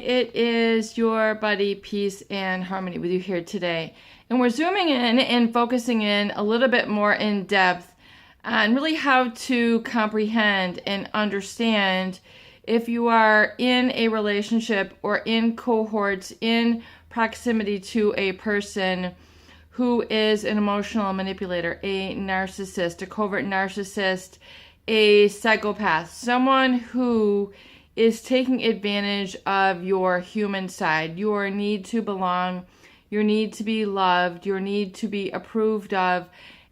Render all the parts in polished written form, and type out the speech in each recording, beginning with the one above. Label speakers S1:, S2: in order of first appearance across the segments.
S1: it is your buddy Peace and Harmony with you here today. And we're zooming in and focusing in a little bit more in depth on really how to comprehend and understand if you are in a relationship or in cohorts, in proximity to a person who is an emotional manipulator, a narcissist, a covert narcissist, a psychopath, someone who is taking advantage of your human side, your need to belong, your need to be loved, your need to be approved of,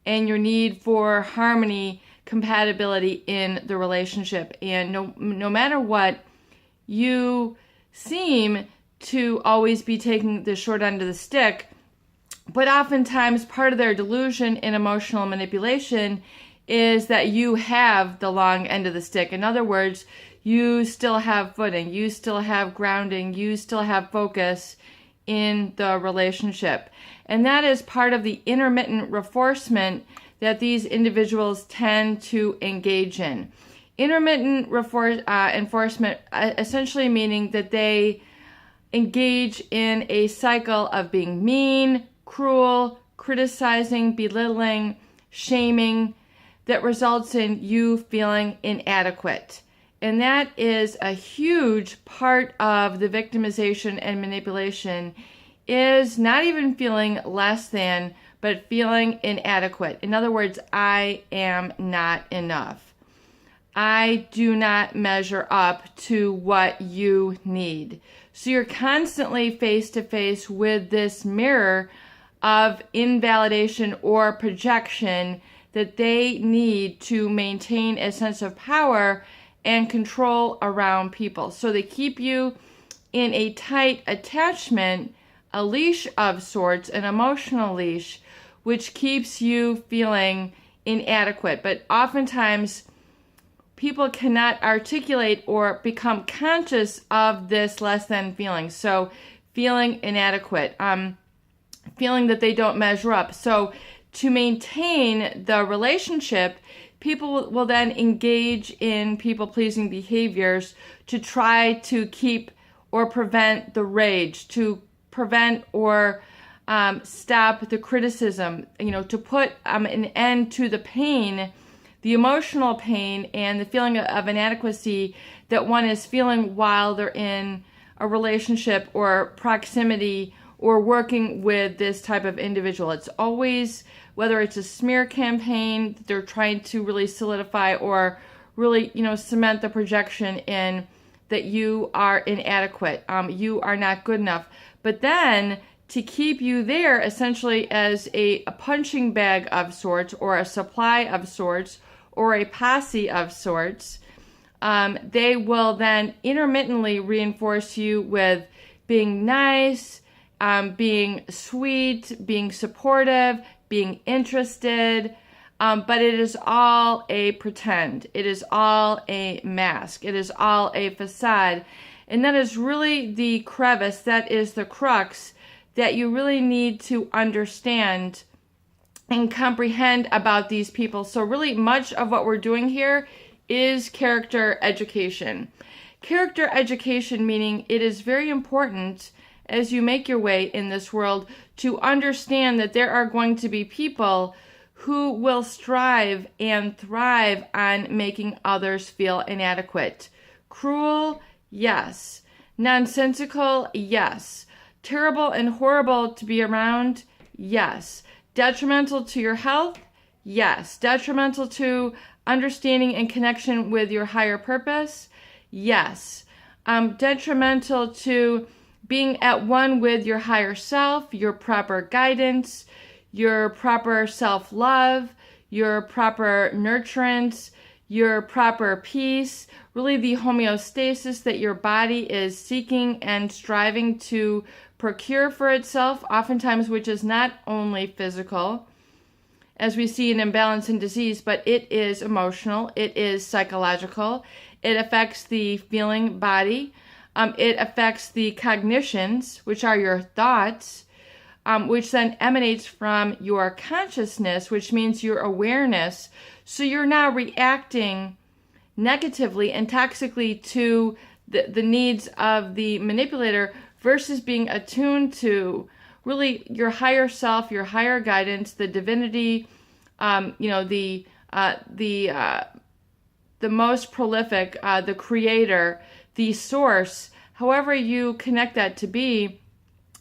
S1: and your need for harmony, compatibility in the relationship. And no matter what, you seem to always be taking the short end of the stick, but oftentimes part of their delusion in emotional manipulation is that you have the long end of the stick. In other words, you still have footing, you still have grounding, you still have focus in the relationship. And that is part of the intermittent reinforcement that these individuals tend to engage in. Intermittent enforcement essentially meaning that they engage in a cycle of being mean, cruel, criticizing, belittling, shaming, that results in you feeling inadequate. And that is a huge part of the victimization and manipulation, is not even feeling less than, but feeling inadequate. In other words, I am not enough. I do not measure up to what you need. So you're constantly face to face with this mirror of invalidation or projection that they need to maintain a sense of power and control around people. So they keep you in a tight attachment, a leash of sorts, an emotional leash, which keeps you feeling inadequate. But oftentimes, people cannot articulate or become conscious of this less than feeling. So feeling inadequate, feeling that they don't measure up. So to maintain the relationship, people will then engage in people-pleasing behaviors to try to keep or prevent the rage, to prevent or stop the criticism, to put an end to the pain, the emotional pain and the feeling of inadequacy that one is feeling while they're in a relationship or proximity or working with this type of individual. It's always, whether it's a smear campaign that they're trying to really solidify or really, cement the projection in that you are inadequate, you are not good enough. But then to keep you there essentially as a punching bag of sorts or a supply of sorts or a posse of sorts, they will then intermittently reinforce you with being nice, being sweet, being supportive, being interested, but it is all a pretend. It is all a mask. It is all a facade. And that is really the crevice, that is the crux that you really need to understand and comprehend about these people. So really much of what we're doing here is character education. Character education meaning it is very important as you make your way in this world to understand that there are going to be people who will strive and thrive on making others feel inadequate. Cruel, yes. Nonsensical, yes. Terrible and horrible to be around, yes. Detrimental to your health, yes. Detrimental to understanding and connection with your higher purpose, yes. Detrimental to being at one with your higher self, your proper guidance, your proper self-love, your proper nurturance, your proper peace, really the homeostasis that your body is seeking and striving to procure for itself, oftentimes which is not only physical, as we see an imbalance in disease, but it is emotional, it is psychological, it affects the feeling body, it affects the cognitions, which are your thoughts, which then emanates from your consciousness, which means your awareness. So you're now reacting negatively and toxically to the needs of the manipulator versus being attuned to really your higher self, your higher guidance, the divinity, the most prolific, the creator, the source, however you connect that to be,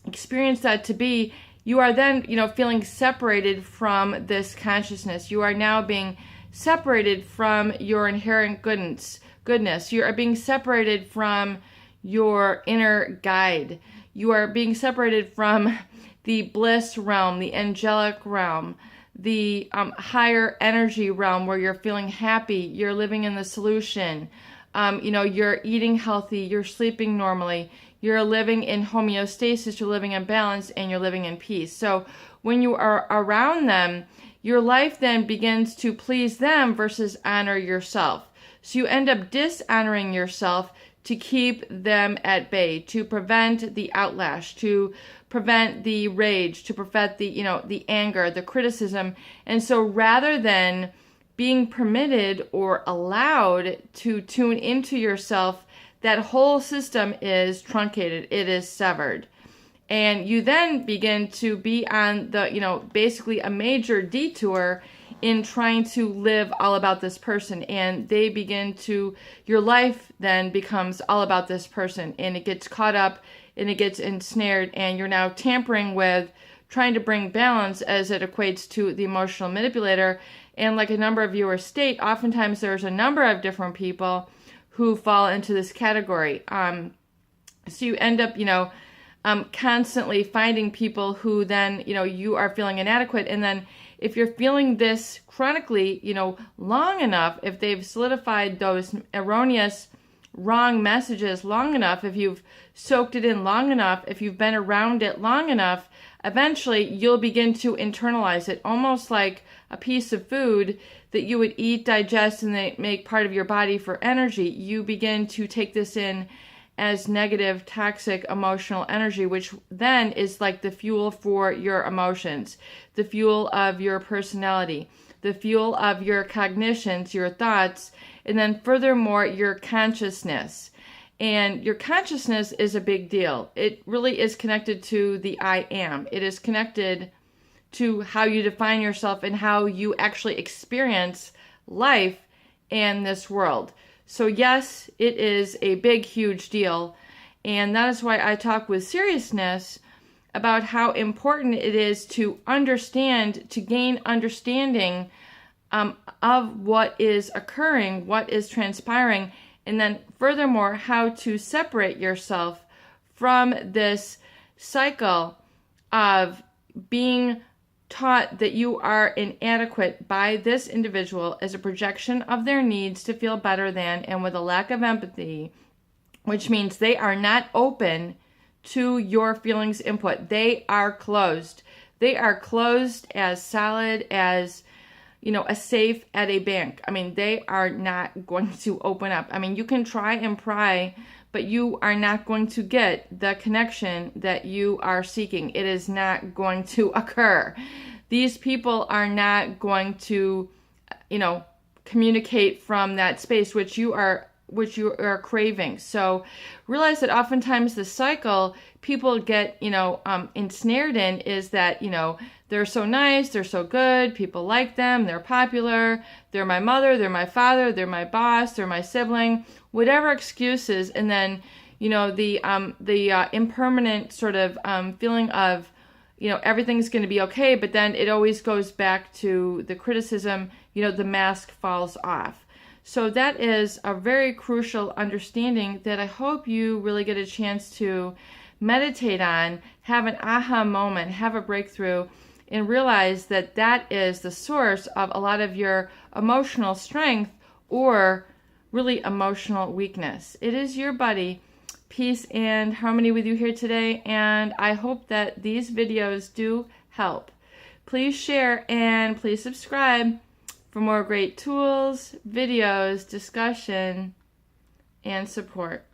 S1: experience that to be, you are then, feeling separated from this consciousness. You are now being separated from your inherent goodness. You are being separated from your inner guide. You are being separated from the bliss realm, the angelic realm, the higher energy realm where you're feeling happy, you're living in the solution, you're eating healthy, you're sleeping normally, you're living in homeostasis, you're living in balance, and you're living in peace. So when you are around them, your life then begins to please them versus honor yourself. So you end up dishonoring yourself to keep them at bay, to prevent the outlash, to prevent the rage, to prevent the anger, the criticism. And so rather than being permitted or allowed to tune into yourself, that whole system is truncated, it is severed. And you then begin to be on basically a major detour in trying to live all about this person. And your life then becomes all about this person, and it gets caught up and it gets ensnared, and you're now tampering with trying to bring balance as it equates to the emotional manipulator. And like a number of viewers state, oftentimes there's a number of different people who fall into this category. So you end up, constantly finding people who then, you are feeling inadequate. And then if you're feeling this chronically, long enough, if they've solidified those erroneous, wrong messages long enough, if you've soaked it in long enough, if you've been around it long enough, eventually you'll begin to internalize it, almost like a piece of food that you would eat, digest, and they make part of your body for energy. You begin to take this in as negative, toxic, emotional energy, which then is like the fuel for your emotions, the fuel of your personality, the fuel of your cognitions, your thoughts, and then furthermore, your consciousness. And your consciousness is a big deal. It really is connected to the I am. It is connected to how you define yourself and how you actually experience life and this world. So yes, it is a big, huge deal. And that is why I talk with seriousness about how important it is to understand, to gain understanding of what is occurring, what is transpiring, and then furthermore, how to separate yourself from this cycle of being taught that you are inadequate by this individual as a projection of their needs to feel better than, and with a lack of empathy, which means they are not open to your feelings input. They are closed. They are closed as solid as, a safe at a bank. I mean, they are not going to open up. I mean, you can try and pry, but you are not going to get the connection that you are seeking. It is not going to occur. These people are not going to, communicate from that space which you are craving. So realize that oftentimes the cycle people get, ensnared in is that, they're so nice, they're so good, people like them, they're popular, they're my mother, they're my father, they're my boss, they're my sibling, whatever excuses, and then, the impermanent sort of feeling of, everything's going to be okay, but then it always goes back to the criticism, the mask falls off. So that is a very crucial understanding that I hope you really get a chance to meditate on, have an aha moment, have a breakthrough, and realize that that is the source of a lot of your emotional strength or really emotional weakness. It is your buddy. Peace and harmony with you here today, and I hope that these videos do help. Please share and please subscribe for more great tools, videos, discussion, and support.